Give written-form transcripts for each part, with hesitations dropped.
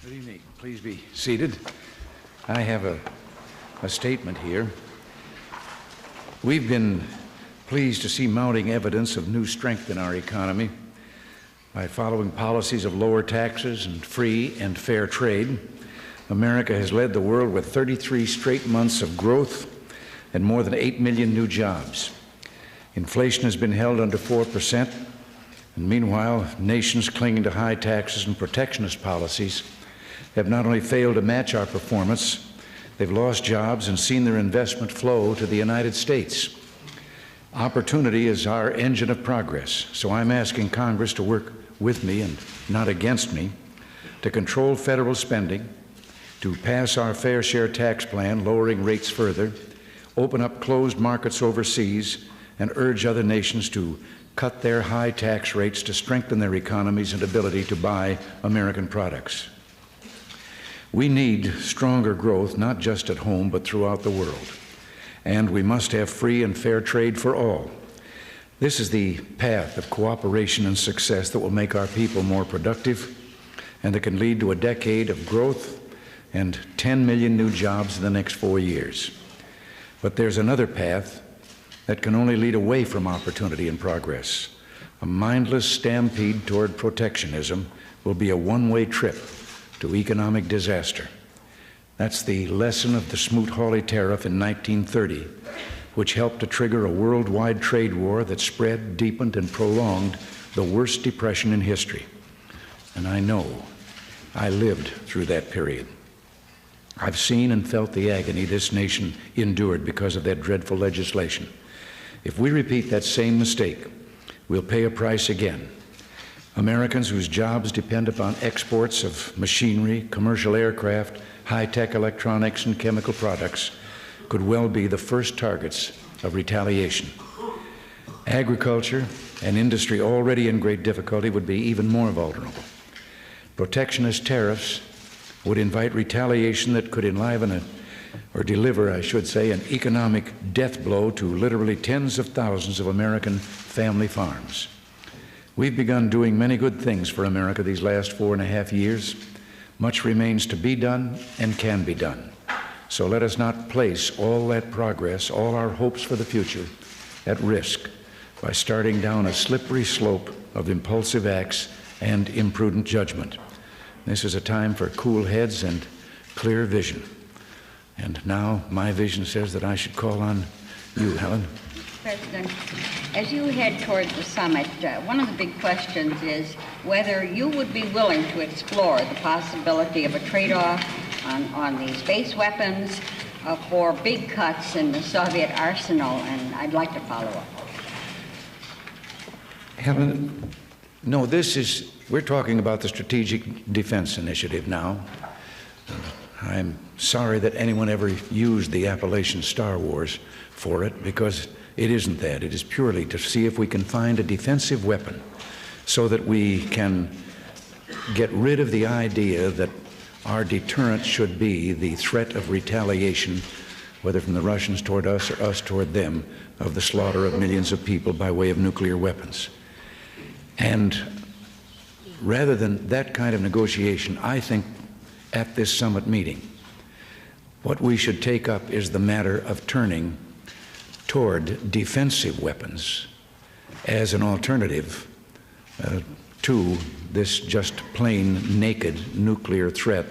Good evening. Please be seated. I have a statement here. We've been pleased to see mounting evidence of new strength in our economy by following policies of lower taxes and free and fair trade. America has led the world with 33 straight months of growth and more than 8 million new jobs. Inflation has been held under 4%, and meanwhile, nations clinging to high taxes and protectionist policies have not only failed to match our performance, they've lost jobs and seen their investment flow to the United States. Opportunity is our engine of progress, so I'm asking Congress to work with me and not against me to control federal spending, to pass our fair share tax plan, lowering rates further, open up closed markets overseas, and urge other nations to cut their high tax rates to strengthen their economies and ability to buy American products. We need stronger growth, not just at home, but throughout the world. And we must have free and fair trade for all. This is the path of cooperation and success that will make our people more productive and that can lead to a decade of growth and 10 million new jobs in the next 4 years. But there's another path that can only lead away from opportunity and progress. A mindless stampede toward protectionism will be a one-way trip to economic disaster. That's the lesson of the Smoot-Hawley tariff in 1930, which helped to trigger a worldwide trade war that spread, deepened, and prolonged the worst depression in history. And I know I lived through that period. I've seen and felt the agony this nation endured because of that dreadful legislation. If we repeat that same mistake, we'll pay a price again. Americans whose jobs depend upon exports of machinery, commercial aircraft, high-tech electronics, and chemical products could well be the first targets of retaliation. Agriculture, an industry already in great difficulty, would be even more vulnerable. Protectionist tariffs would invite retaliation that could enliven deliver, I should say, an economic death blow to literally tens of thousands of American family farms. We've begun doing many good things for America these last 4.5 years. Much remains to be done and can be done. So let us not place all that progress, all our hopes for the future, at risk by starting down a slippery slope of impulsive acts and imprudent judgment. This is a time for cool heads and clear vision. And now my vision says that I should call on you, Helen. President, as you head toward the summit, one of the big questions is whether you would be willing to explore the possibility of a trade-off on the space weapons for big cuts in the Soviet arsenal, and I'd like to follow up. Helen, no, we're talking about the Strategic Defense Initiative now. I'm sorry that anyone ever used the appellation Star Wars for it, because it isn't that. It is purely to see if we can find a defensive weapon so that we can get rid of the idea that our deterrent should be the threat of retaliation, whether from the Russians toward us or us toward them, of the slaughter of millions of people by way of nuclear weapons. And rather than that kind of negotiation, I think at this summit meeting, what we should take up is the matter of turning toward defensive weapons as an alternative to this just plain naked nuclear threat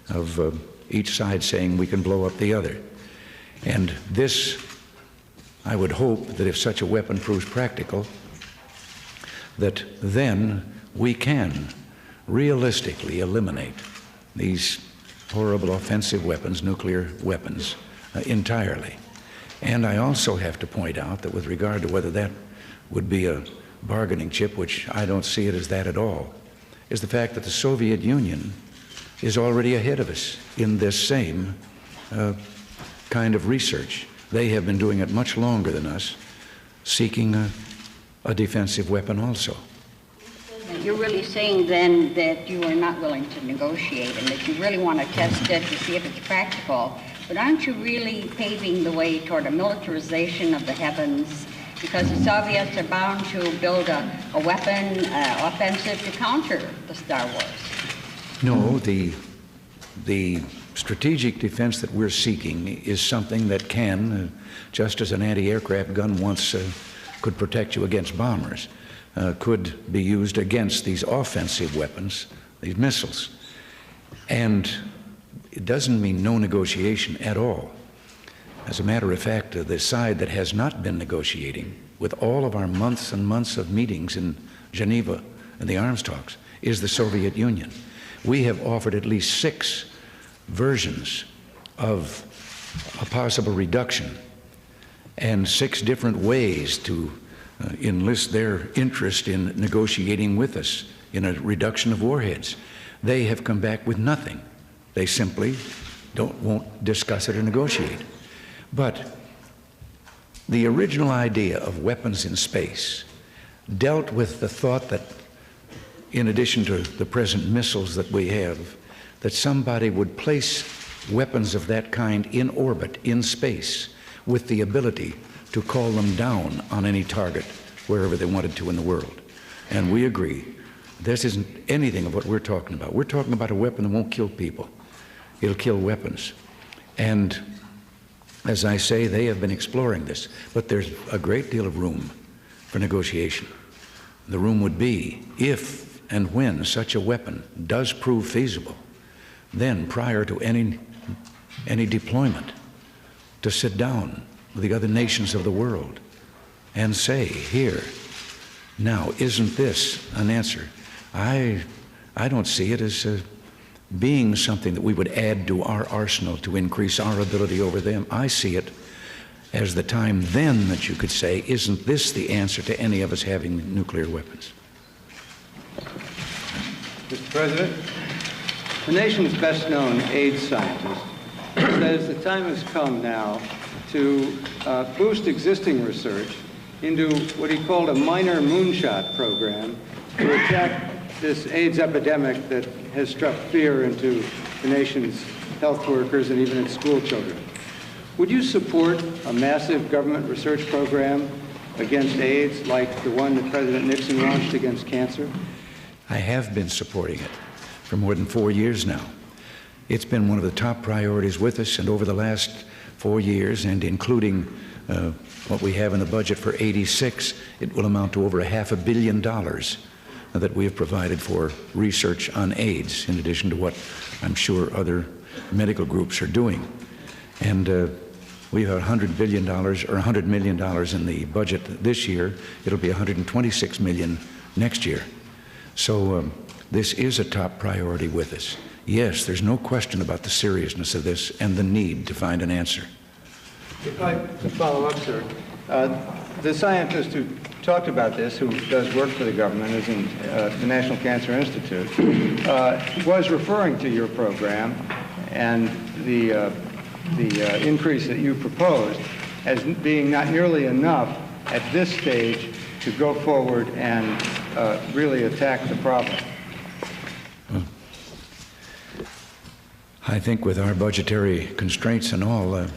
of each side saying we can blow up the other. And this, I would hope that if such a weapon proves practical, that then we can realistically eliminate these horrible offensive weapons, nuclear weapons, entirely. And I also have to point out that with regard to whether that would be a bargaining chip, which I don't see it as that at all, is the fact that the Soviet Union is already ahead of us in this same kind of research. They have been doing it much longer than us, seeking a defensive weapon also. You're really saying then that you are not willing to negotiate and that you really want to test it to see if it's practical. But aren't you really paving the way toward a militarization of the heavens? Because the Soviets are bound to build a weapon offensive to counter the Star Wars. No, the strategic defense that we're seeking is something that can, just as an anti-aircraft gun once could protect you against bombers, could be used against these offensive weapons, these missiles. And it doesn't mean no negotiation at all. As a matter of fact, the side that has not been negotiating, with all of our months and months of meetings in Geneva and the arms talks, is the Soviet Union. We have offered at least 6 versions of a possible reduction and 6 different ways to enlist their interest in negotiating with us in a reduction of warheads. They have come back with nothing. They simply won't discuss it or negotiate. But the original idea of weapons in space dealt with the thought that, in addition to the present missiles that we have, that somebody would place weapons of that kind in orbit, in space, with the ability to call them down on any target wherever they wanted to in the world. And we agree. This isn't anything of what we're talking about. We're talking about a weapon that won't kill people. It'll kill weapons. And as I say, they have been exploring this, but there's a great deal of room for negotiation. The room would be, if and when such a weapon does prove feasible, then prior to any deployment, to sit down with the other nations of the world and say, here, now, isn't this an answer? I don't see it as being something that we would add to our arsenal to increase our ability over them. I see it as the time then that you could say, isn't this the answer to any of us having nuclear weapons? Mr. President, the nation's best-known AIDS scientist says the time has come now to boost existing research into what he called a minor moonshot program to attack this AIDS epidemic that has struck fear into the nation's health workers and even its school children. Would you support a massive government research program against AIDS like the one that President Nixon launched against cancer? I have been supporting it for more than 4 years now. It's been one of the top priorities with us, and over the last 4 years, and including what we have in the budget for '86, it will amount to over $500 million that we have provided for research on AIDS, in addition to what I'm sure other medical groups are doing. And we have $100 billion or $100 million in the budget this year. It'll be $126 million next year. So this is a top priority with us. Yes, there's no question about the seriousness of this and the need to find an answer. If I could follow up, sir. The scientist who talked about this, who does work for the government, is in the National Cancer Institute, was referring to your program and the increase that you proposed as being not nearly enough at this stage to go forward and really attack the problem. I think with our budgetary constraints and all,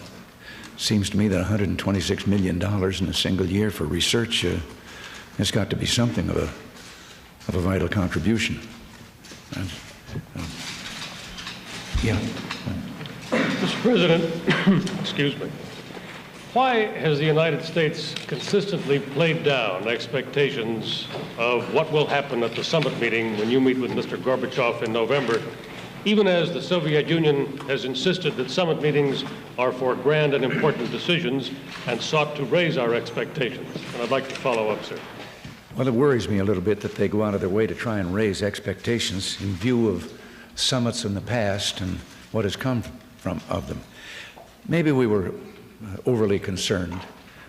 seems to me that $126 million in a single year for research has got to be something of a vital contribution. Yeah. Mr. President, excuse me. Why has the United States consistently played down expectations of what will happen at the summit meeting when you meet with Mr. Gorbachev in November, even as the Soviet Union has insisted that summit meetings are for grand and important decisions and sought to raise our expectations? And I'd like to follow up, sir. Well, it worries me a little bit that they go out of their way to try and raise expectations in view of summits in the past and what has come of them. Maybe we were overly concerned,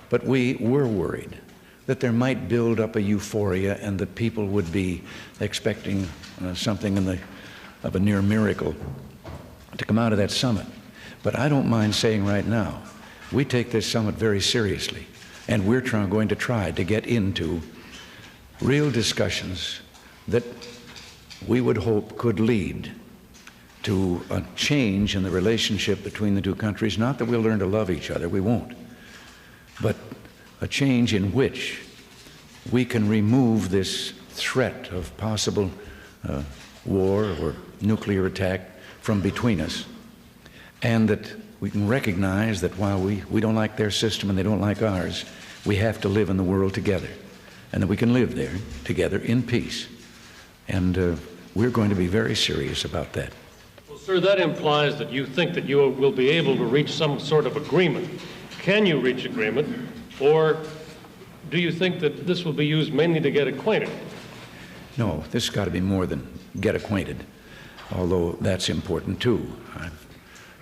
but we were worried that there might build up a euphoria and that people would be expecting something of a near miracle to come out of that summit. But I don't mind saying right now, we take this summit very seriously, and we're going to try to get into real discussions that we would hope could lead to a change in the relationship between the two countries. Not that we'll learn to love each other, we won't, but a change in which we can remove this threat of possible war or nuclear attack from between us, and that we can recognize that while we don't like their system and they don't like ours, we have to live in the world together, and that we can live there together in peace. And we're going to be very serious about that. Well, sir, that implies that you think that you will be able to reach some sort of agreement. Can you reach agreement, or do you think that this will be used mainly to get acquainted? No, this has got to be more than get acquainted, although that's important too.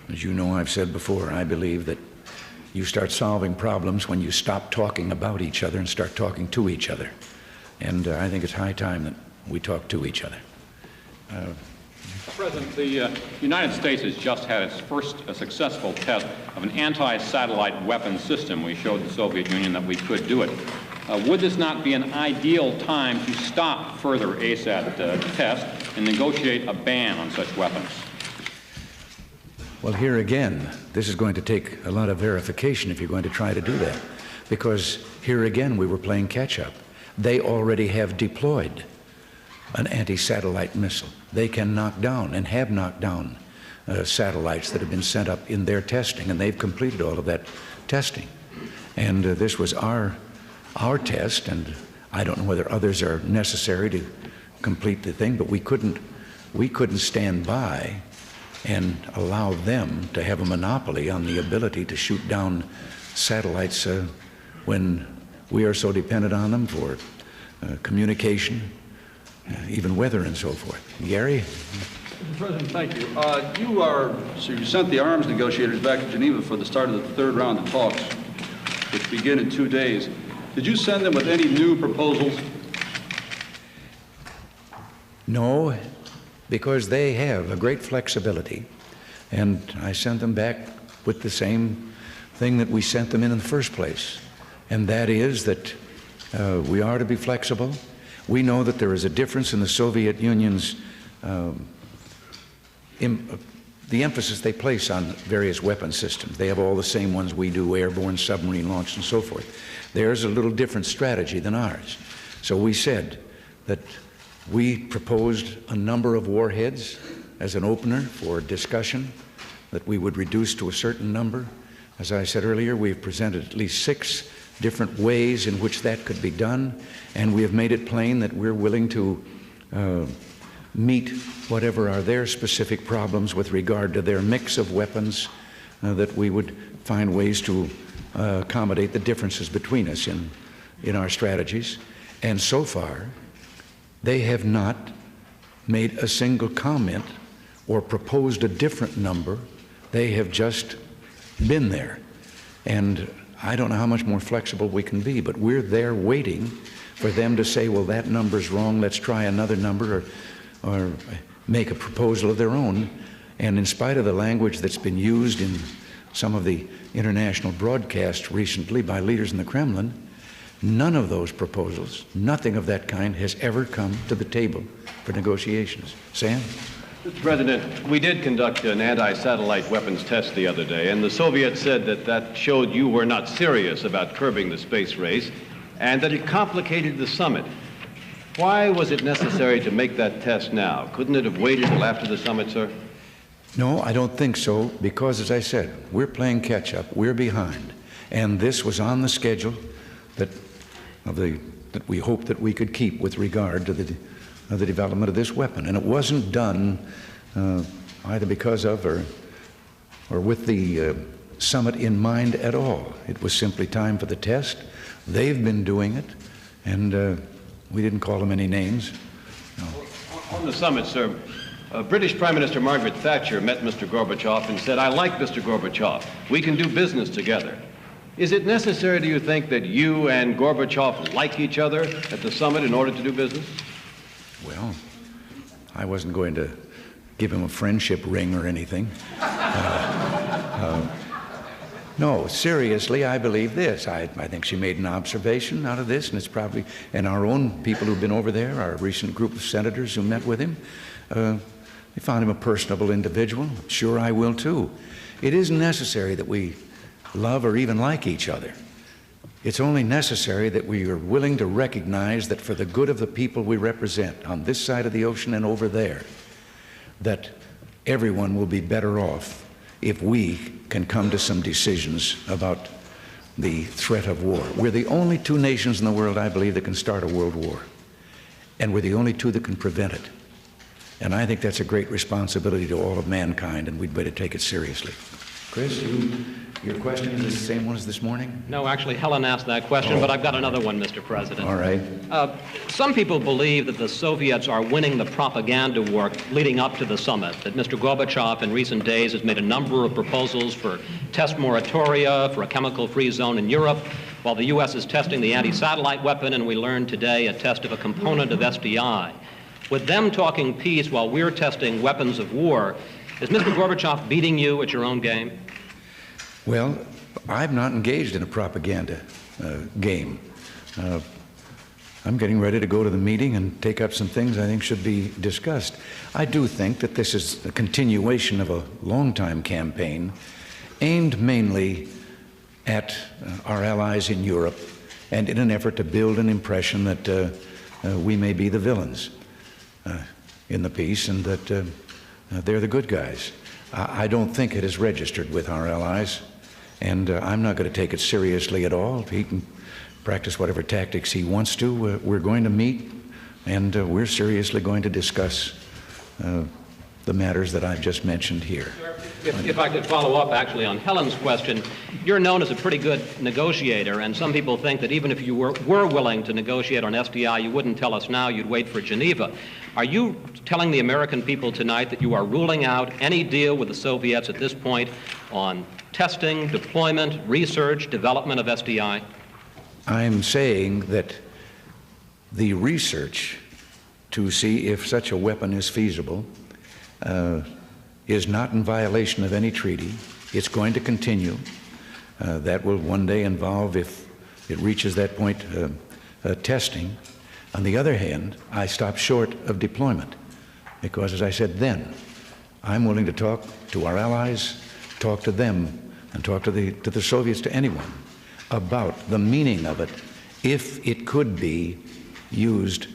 As you know, I've said before, I believe that you start solving problems when you stop talking about each other and start talking to each other. And I think it's high time that we talk to each other. President, the United States has just had its first successful test of an anti-satellite weapons system. We showed the Soviet Union that we could do it. Would this not be an ideal time to stop further ASAT tests and negotiate a ban on such weapons? Well, here again, this is going to take a lot of verification if you're going to try to do that, because here again we were playing catch-up. They already have deployed an anti-satellite missile. They can knock down and have knocked down satellites that have been sent up in their testing, and they've completed all of that testing. And this was our test, and I don't know whether others are necessary to complete the thing, but we couldn't stand by and allow them to have a monopoly on the ability to shoot down satellites when we are so dependent on them for communication, even weather and so forth. Gary? Mr. President, thank you. You sent the arms negotiators back to Geneva for the start of the third round of talks, which begin in 2 days. Did you send them with any new proposals? No, because they have a great flexibility, and I sent them back with the same thing that we sent them in the first place, and that is that we are to be flexible. We know that there is a difference in the Soviet Union's the emphasis they place on various weapon systems. They have all the same ones we do, airborne, submarine launched, and so forth. Theirs is a little different strategy than ours. So we said that we proposed a number of warheads as an opener for discussion, that we would reduce to a certain number. As I said earlier, we've presented at least 6 different ways in which that could be done, and we have made it plain that we're willing to meet whatever are their specific problems with regard to their mix of weapons, that we would find ways to accommodate the differences between us in our strategies. And so far, they have not made a single comment or proposed a different number. They have just been there. And I don't know how much more flexible we can be, but we're there waiting for them to say, well, that number's wrong, let's try another number, or make a proposal of their own. And in spite of the language that's been used in some of the international broadcasts recently by leaders in the Kremlin, none of those proposals, nothing of that kind has ever come to the table for negotiations. Sam? Mr. President, we did conduct an anti-satellite weapons test the other day, and the Soviets said that that showed you were not serious about curbing the space race and that it complicated the summit. Why was it necessary to make that test now? Couldn't it have waited till after the summit, sir? No, I don't think so, because as I said, we're playing catch-up, we're behind, and this was on the schedule that we hoped that we could keep with regard to the development of this weapon. And it wasn't done either because of or with the summit in mind at all. It was simply time for the test. They've been doing it, and we didn't call them any names. No. On the summit, sir, British Prime Minister Margaret Thatcher met Mr. Gorbachev and said, "I like Mr. Gorbachev. We can do business together." Is it necessary, do you think, that you and Gorbachev like each other at the summit in order to do business? Well, I wasn't going to give him a friendship ring or anything. No, seriously, I believe this. I think she made an observation out of this, and it's probably, and our own people who've been over there, our recent group of senators who met with him, they found him a personable individual. Sure, I will too. It isn't necessary that we love or even like each other. It's only necessary that we are willing to recognize that for the good of the people we represent on this side of the ocean and over there, that everyone will be better off if we can come to some decisions about the threat of war. We're the only two nations in the world, I believe, that can start a world war. And we're the only two that can prevent it. And I think that's a great responsibility to all of mankind, and we'd better take it seriously. Chris, your question is the same one as this morning? No, actually, Helen asked that question, but I've got another one, Mr. President. All right. Some people believe that the Soviets are winning the propaganda war leading up to the summit, that Mr. Gorbachev in recent days has made a number of proposals for test moratoria, for a chemical-free zone in Europe, while the U.S. is testing the anti-satellite weapon, and we learned today a test of a component of SDI. With them talking peace while we're testing weapons of war, is Mr. Gorbachev beating you at your own game? Well, I'm not engaged in a propaganda game. I'm getting ready to go to the meeting and take up some things I think should be discussed. I do think that this is a continuation of a long-time campaign aimed mainly at our allies in Europe and in an effort to build an impression that we may be the villains in the peace and that they're the good guys. I don't think it is registered with our allies, and I'm not going to take it seriously at all. He can practice whatever tactics he wants to. We're going to meet, and we're seriously going to discuss the matters that I've just mentioned here. If I could follow up, actually, on Helen's question, you're known as a pretty good negotiator, and some people think that even if you were willing to negotiate on SDI, you wouldn't tell us now, you'd wait for Geneva. Are you telling the American people tonight that you are ruling out any deal with the Soviets at this point on testing, deployment, research, development of SDI? I'm saying that the research to see if such a weapon is feasible is not in violation of any treaty. It's going to continue. That will one day involve, if it reaches that point, testing. On the other hand, I stop short of deployment because, as I said then, I'm willing to talk to our allies, talk to them, and talk to the Soviets, to anyone, about the meaning of it if it could be used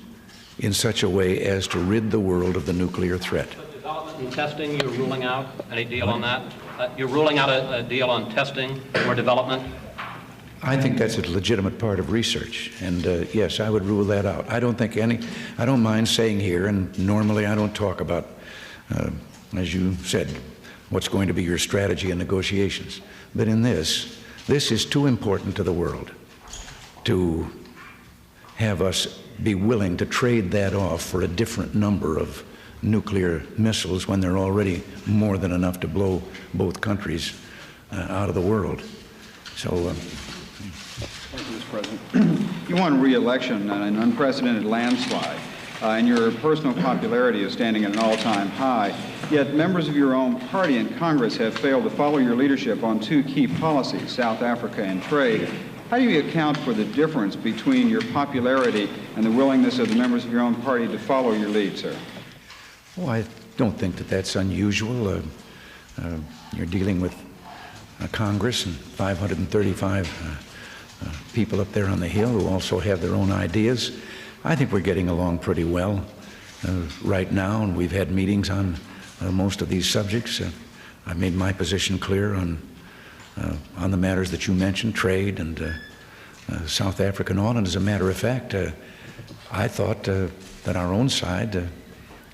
in such a way as to rid the world of the nuclear threat. Development and testing, you're ruling out any deal on that? You're ruling out a deal on testing or development? I think that's a legitimate part of research, and yes, I would rule that out. I don't mind saying here, and normally I don't talk about, as you said, what's going to be your strategy in negotiations. But in this is too important to the world to have us be willing to trade that off for a different number of nuclear missiles when there are already more than enough to blow both countries out of the world. So. Thank you, Mr. President. You won re-election in an unprecedented landslide, and your personal popularity is standing at an all-time high. Yet members of your own party in Congress have failed to follow your leadership on two key policies, South Africa and trade. How do you account for the difference between your popularity and the willingness of the members of your own party to follow your lead, sir? Oh, I don't think that that's unusual. You're dealing with Congress and 535 people up there on the Hill who also have their own ideas. I think we're getting along pretty well right now, and we've had meetings on most of these subjects. I made my position clear on the matters that you mentioned, trade and South Africa and all. And as a matter of fact, I thought that our own side, the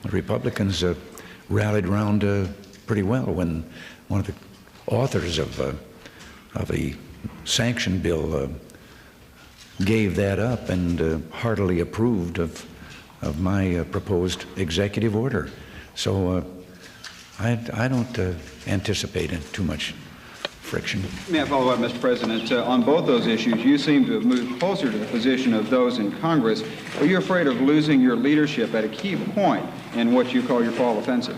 Republicans, rallied around pretty well when one of the authors of a sanction bill gave that up and heartily approved of my proposed executive order. So I don't anticipate too much friction. May I follow up, Mr. President? On both those issues, you seem to have moved closer to the position of those in Congress. Are you afraid of losing your leadership at a key point in what you call your fall offensive?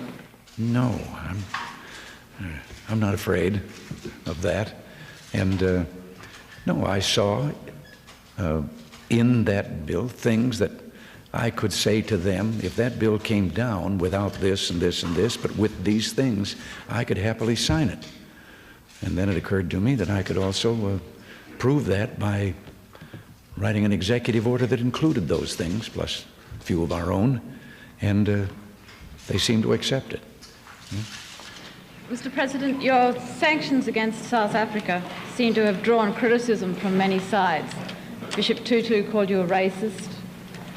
No, I'm not afraid of that. And no, I saw in that bill things that I could say to them, if that bill came down without this and this and this, but with these things, I could happily sign it. And then it occurred to me that I could also proved that by writing an executive order that included those things, plus a few of our own, and they seem to accept it. Mr. President, your sanctions against South Africa seem to have drawn criticism from many sides. Bishop Tutu called you a racist.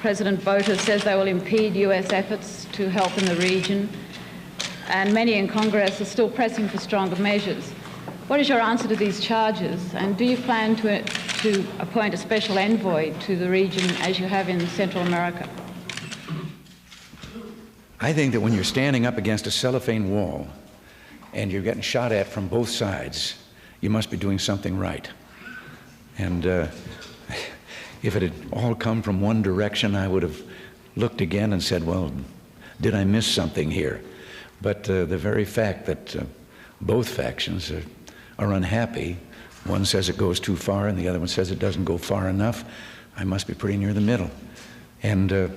President Botha says they will impede US efforts to help in the region. And many in Congress are still pressing for stronger measures. What is your answer to these charges? And do you plan to appoint a special envoy to the region as you have in Central America? I think that when you're standing up against a cellophane wall and you're getting shot at from both sides, you must be doing something right. And if it had all come from one direction, I would have looked again and said, well, did I miss something here? But the very fact that both factions are unhappy, one says it goes too far and the other one says it doesn't go far enough, I must be pretty near the middle. And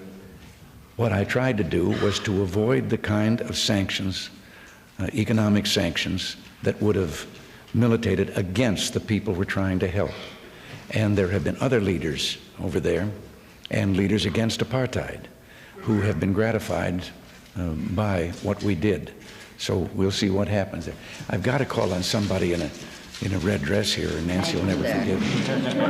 what I tried to do was to avoid the kind of sanctions, economic sanctions, that would have militated against the people we're trying to help. And there have been other leaders over there and leaders against apartheid who have been gratified by what we did. So we'll see what happens there. I've got to call on somebody in a red dress here, and Nancy will never forgive me.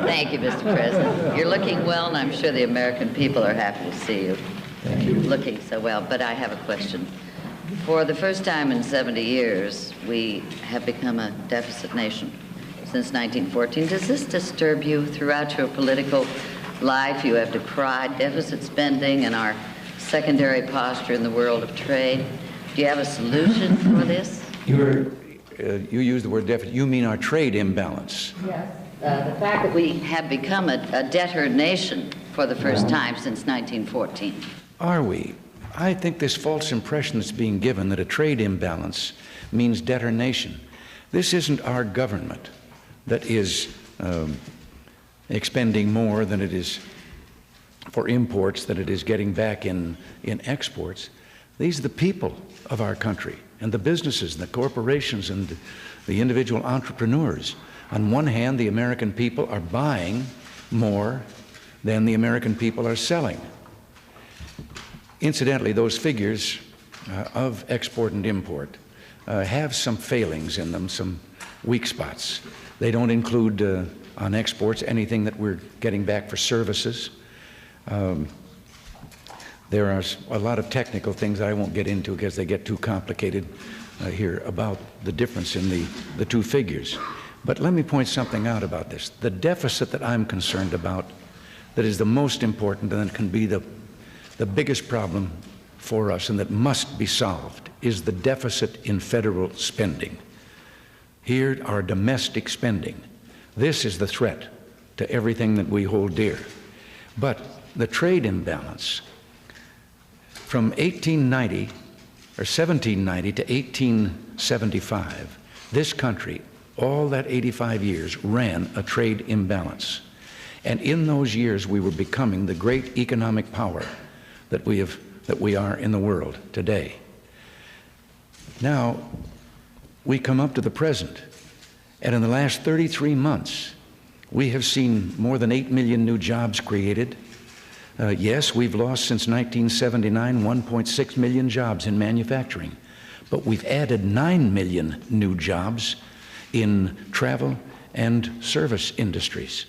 Thank you, Mr. President. You're looking well, and I'm sure the American people are happy to see you. Thank you. Looking so well, but I have a question. For the first time in 70 years, we have become a deficit nation since 1914. Does this disturb you throughout your political life? You have decried deficit spending and our secondary posture in the world of trade. Do you have a solution for this? You use the word deficit. You mean our trade imbalance? Yes. The fact that we have become a debtor nation for the first time since 1914. Are we? I think this false impression that's being given that a trade imbalance means debtor nation. This isn't our government that is expending more than it is for imports, than it is getting back in exports. These are the people of our country, and the businesses, and the corporations, and the individual entrepreneurs. On one hand, the American people are buying more than the American people are selling. Incidentally, those figures of export and import have some failings in them, some weak spots. They don't include on exports anything that we're getting back for services. There are a lot of technical things that I won't get into because they get too complicated here about the difference in the two figures. But let me point something out about this. The deficit that I'm concerned about, that is the most important and that can be the biggest problem for us and that must be solved, is the deficit in federal spending. Here, our domestic spending. This is the threat to everything that we hold dear. But the trade imbalance, from 1790 to 1875, this country, all that 85 years, ran a trade imbalance. And in those years, we were becoming the great economic power that we are in the world today. Now, we come up to the present, and in the last 33 months, we have seen more than 8 million new jobs created. Yes, we've lost since 1979 1.6 million jobs in manufacturing, but we've added 9 million new jobs in travel and service industries.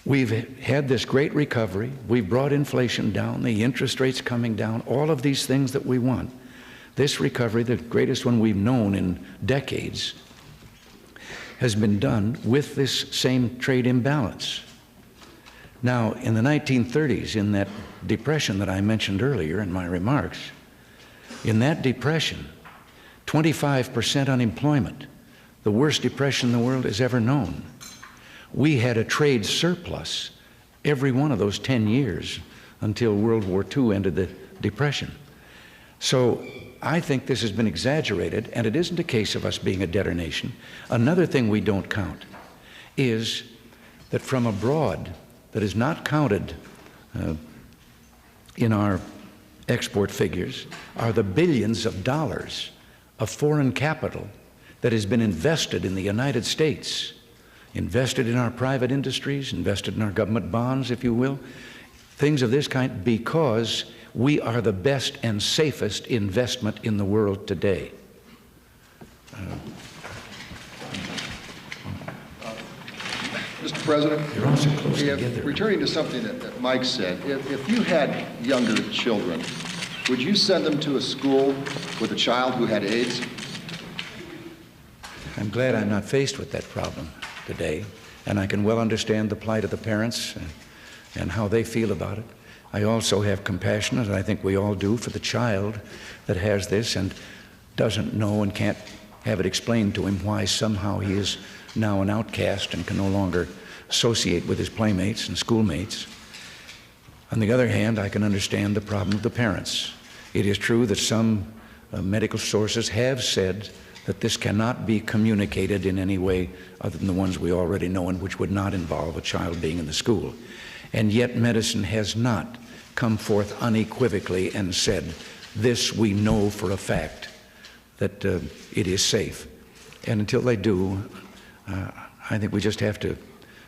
We've had this great recovery. We've brought inflation down, the interest rates coming down, all of these things that we want. This recovery, the greatest one we've known in decades, has been done with this same trade imbalance. Now, in the 1930s, in that depression that I mentioned earlier in my remarks, in that depression, 25% unemployment, the worst depression the world has ever known. We had a trade surplus every one of those 10 years until World War II ended the depression. So I think this has been exaggerated, and it isn't a case of us being a debtor nation. Another thing we don't count is that from abroad, that is not counted in our export figures, are the billions of dollars of foreign capital that has been invested in the United States invested in our private industries, invested in our government bonds, if you will, things of this kind, because we are the best and safest investment in the world today. Mr. President, You're also close together. returning to something that Mike said, if you had younger children, would you send them to a school with a child who had AIDS? I'm glad I'm not faced with that problem today, and I can well understand the plight of the parents and how they feel about it. I also have compassion, as I think we all do, for the child that has this and doesn't know and can't have it explained to him why somehow he is now an outcast and can no longer associate with his playmates and schoolmates. On the other hand, I can understand the problem of the parents. It is true that some medical sources have said that this cannot be communicated in any way other than the ones we already know, and which would not involve a child being in the school. And yet medicine has not come forth unequivocally and said, this we know for a fact, that it is safe. And until they do, I think we just have to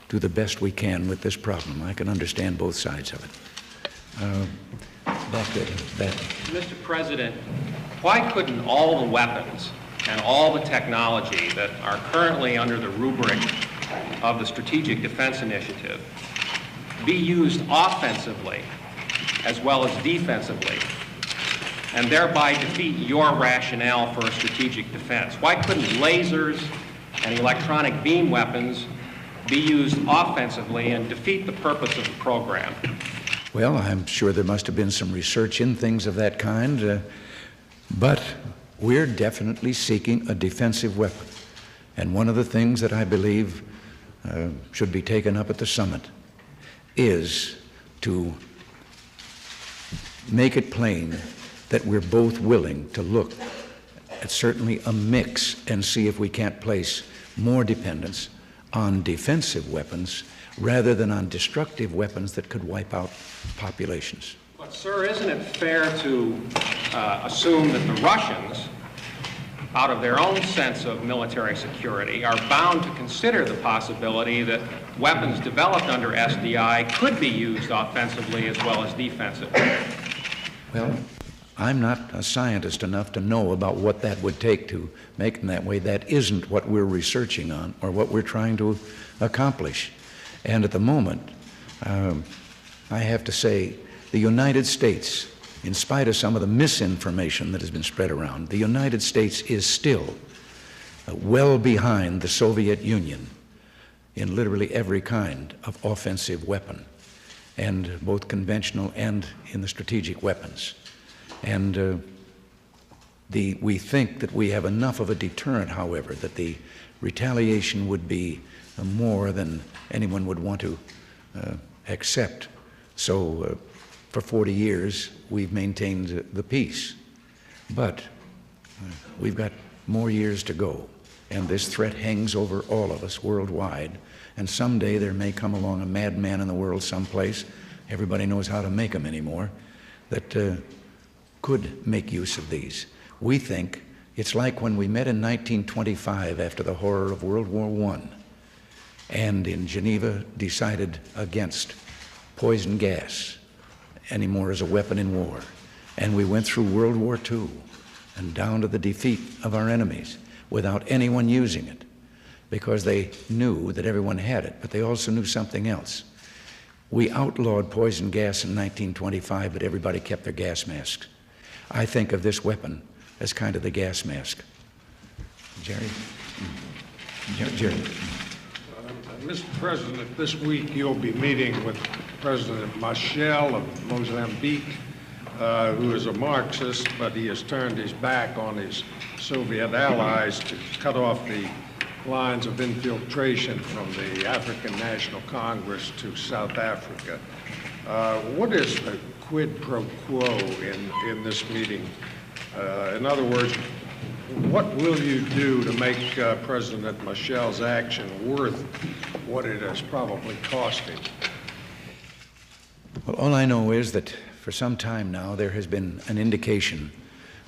do the best we can with this problem. I can understand both sides of it. Back to that. Mr. President, why couldn't all the weapons and all the technology that are currently under the rubric of the Strategic Defense Initiative be used offensively as well as defensively, and thereby defeat your rationale for a strategic defense? Why couldn't lasers and electronic beam weapons be used offensively and defeat the purpose of the program? Well, I'm sure there must have been some research in things of that kind, but we're definitely seeking a defensive weapon. And one of the things that I believe should be taken up at the summit is to make it plain that we're both willing to look at certainly a mix and see if we can't place more dependence on defensive weapons rather than on destructive weapons that could wipe out populations. But, sir, isn't it fair to assume that the Russians, out of their own sense of military security, are bound to consider the possibility that weapons developed under SDI could be used offensively as well as defensively? Well, I'm not a scientist enough to know about what that would take to make them that way. That isn't what we're researching on or what we're trying to accomplish. And at the moment, I have to say, the United States, in spite of some of the misinformation that has been spread around, the United States is still well behind the Soviet Union in literally every kind of offensive weapon, and both conventional and in the strategic weapons. And we think that we have enough of a deterrent, however, that the retaliation would be more than anyone would want to accept. So for 40 years, we've maintained the peace. But we've got more years to go, and this threat hangs over all of us worldwide. And someday there may come along a madman in the world someplace, everybody knows how to make them anymore, that could make use of these. We think it's like when we met in 1925 after the horror of World War I, and in Geneva decided against poison gas anymore as a weapon in war. And we went through World War II and down to the defeat of our enemies without anyone using it, because they knew that everyone had it, but they also knew something else. We outlawed poison gas in 1925, but everybody kept their gas masks. I think of this weapon as kind of the gas mask. Jerry? Jerry. Mr. President, this week you'll be meeting with President Machel of Mozambique, who is a Marxist, but he has turned his back on his Soviet allies to cut off the lines of infiltration from the African National Congress to South Africa. What is the quid pro quo in this meeting? In other words, what will you do to make President Machel's action worth what it has probably cost him? Well, all I know is that for some time now there has been an indication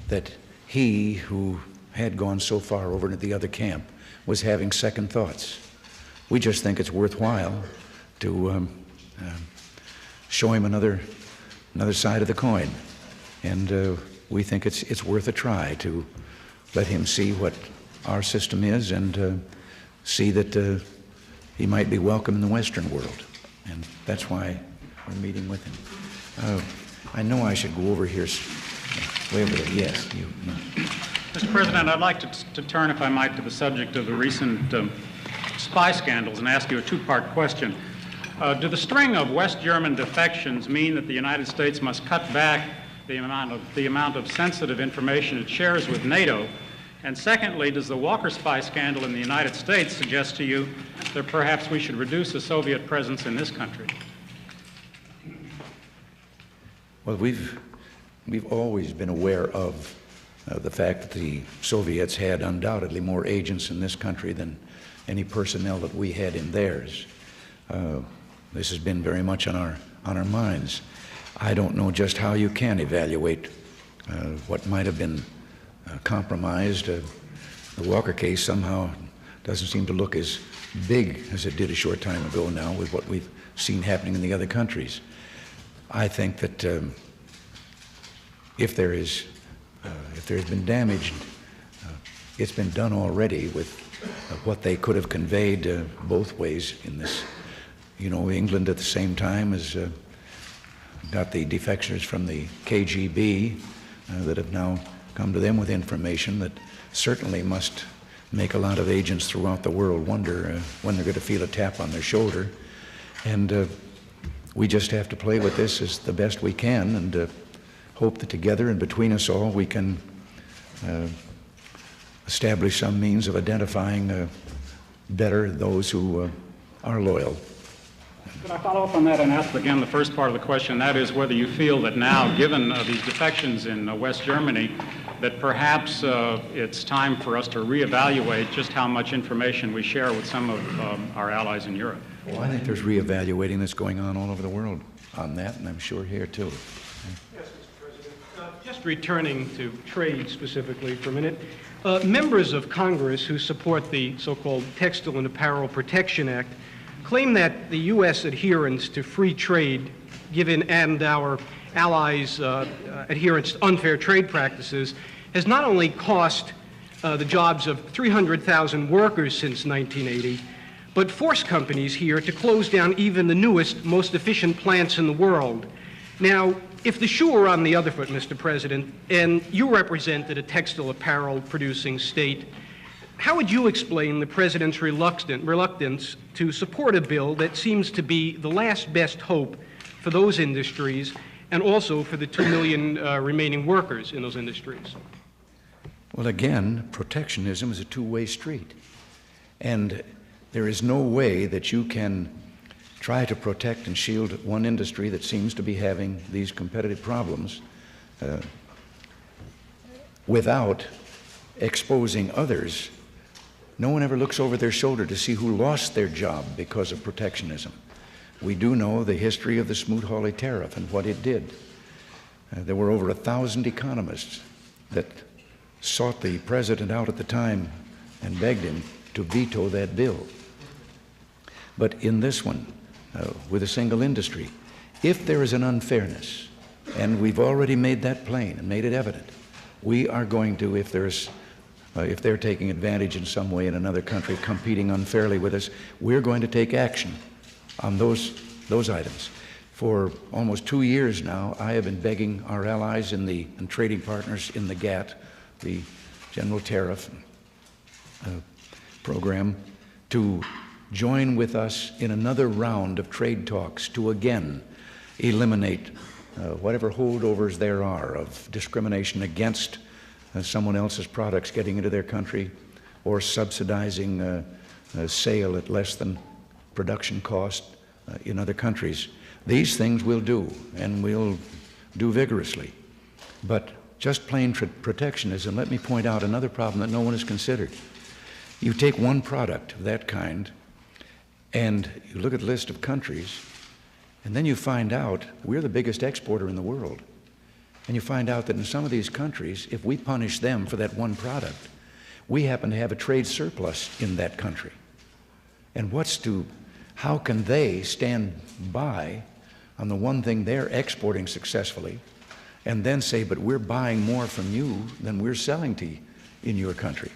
that he, who had gone so far over into the other camp, was having second thoughts. we just think it's worthwhile to show him another side of the coin. And we think it's worth a try to let him see what our system is and see that he might be welcome in the Western world. And that's why we're meeting with him. I know I should go over here. Way over there. Yes. You. Mr. President, I'd like to turn, if I might, to the subject of the recent spy scandals and ask you a two-part question. Do the string of West German defections mean that the United States must cut back the amount of sensitive information it shares with NATO? And secondly, does the Walker spy scandal in the United States suggest to you that perhaps we should reduce the Soviet presence in this country? Well, we've always been aware of the fact that the Soviets had undoubtedly more agents in this country than any personnel that we had in theirs. This has been very much on our minds. I don't know just how you can evaluate what might have been compromised. The Walker case somehow doesn't seem to look as big as it did a short time ago now with what we've seen happening in the other countries. I think that if there's been damage, it's been done already with what they could have conveyed both ways in this. You know, England at the same time has got the defectors from the KGB that have now come to them with information that certainly must make a lot of agents throughout the world wonder when they're going to feel a tap on their shoulder. And we just have to play with this as the best we can and hope that together and between us all we can establish some means of identifying better those who are loyal. Could I follow up on that and ask again the first part of the question, that is whether you feel that now, given these defections in West Germany, that perhaps it's time for us to reevaluate just how much information we share with some of our allies in Europe? Well, I think there's reevaluating that's going on all over the world on that, and I'm sure here too. Yes, Mr. President. Just returning to trade specifically for a minute, members of Congress who support the so-called Textile and Apparel Protection Act claim that the U.S. adherence to free trade, and our allies' adherence to unfair trade practices, has not only cost the jobs of 300,000 workers since 1980, but forced companies here to close down even the newest, most efficient plants in the world. Now, if the shoe were on the other foot, Mr. President, and you represented a textile apparel producing state, how would you explain the President's reluctance to support a bill that seems to be the last best hope for those industries and also for the 2 million remaining workers in those industries? Well, again, protectionism is a two-way street. And there is no way that you can try to protect and shield one industry that seems to be having these competitive problems without exposing others. No one ever looks over their shoulder to see who lost their job because of protectionism. We do know the history of the Smoot-Hawley tariff and what it did. There were over 1,000 economists that sought the president out at the time and begged him to veto that bill. But in this one, with a single industry, if there is an unfairness, and we've already made that plain and made it evident, we are going to, if they're taking advantage in some way in another country, competing unfairly with us, we're going to take action on those items. For almost 2 years now, I have been begging our allies and trading partners in the GATT, the General Tariff Program, to join with us in another round of trade talks to again eliminate whatever holdovers there are of discrimination against someone else's products getting into their country or subsidizing a sale at less than production cost in other countries. These things we'll do, and we'll do vigorously. But just plain protectionism, let me point out another problem that no one has considered. You take one product of that kind, and you look at the list of countries, and then you find out we're the biggest exporter in the world. And you find out that in some of these countries, if we punish them for that one product, we happen to have a trade surplus in that country. And how can they stand by on the one thing they're exporting successfully and then say, but we're buying more from you than we're selling to you in your country?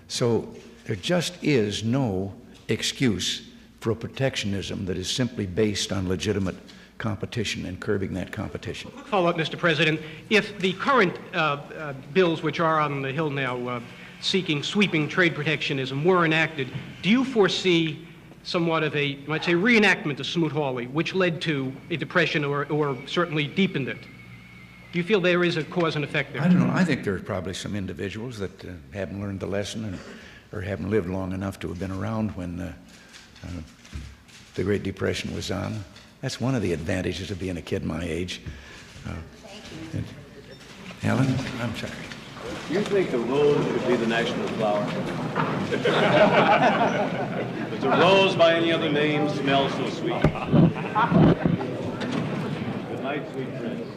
So there just is no excuse for a protectionism that is simply based on legitimate competition and curbing that competition. Follow up, Mr. President. If the current bills which are on the Hill now seeking sweeping trade protectionism were enacted, do you foresee somewhat of a, you might say, reenactment of Smoot-Hawley, which led to a depression or certainly deepened it? Do you feel there is a cause and effect there? I don't know. I think there are probably some individuals that haven't learned the lesson or haven't lived long enough to have been around when the Great Depression was on. That's one of the advantages of being a kid my age. Helen, I'm sorry. You think the rose should be the national flower? Does a rose by any other name smell so sweet? Good night, sweet prince.